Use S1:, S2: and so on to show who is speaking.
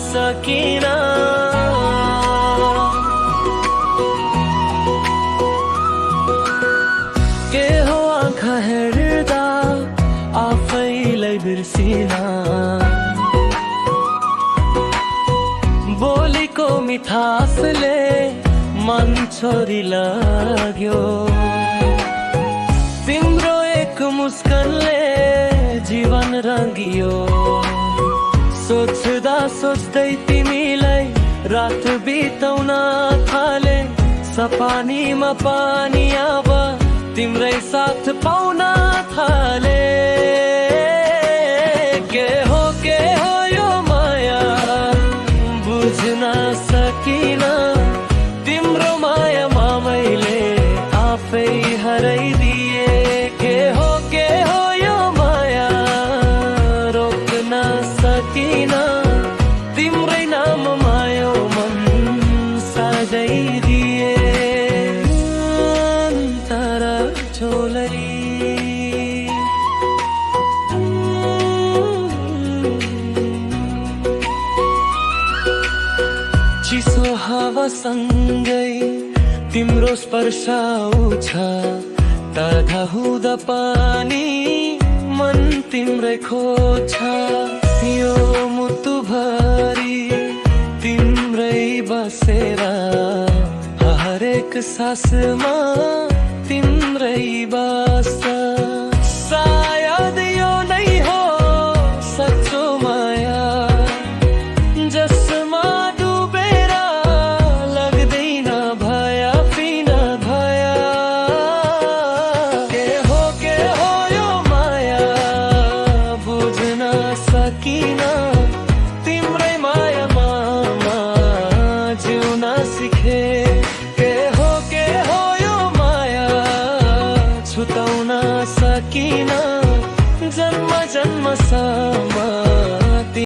S1: सकिन। के हो आँखा हेर्दा आफैलाई बिर्सिन, बोलीको मिठासले मन छोरी लाग्यो, तिम्रो एक मुस्कानले जीवन रंगियो। सोच्दा सोच्दै तिमीलाई रात बिताउन थाले, सपानीमा पानी अब तिम्रै साथ पाउन थाले। के हो यो माया बुझ्न सकिन, तिम्रो मायामा मैले आफै हराइदिए। के हो यो माया रोक्न सकिन, तिम्रै नाममा यो मन सजाइदिए। तारा झोलरी चिसो हावासँगै तिम्रो स्पर्श आउँछ, ताधा हुँदा पानी मन तिम्रै खोज्छ। यो मुटुभरि तिम्रै बसेर हरेक सासमा तिम्रै बस्छ। सायद यो नै हो सच्चो माया, जसमा डुबेर लाग्दैन भया पिन भया। के हो यो माया बुझ्न सकिन, तिम्रै मायामा जिउन सिखे। के हो यो माया छुटाउन सकिन।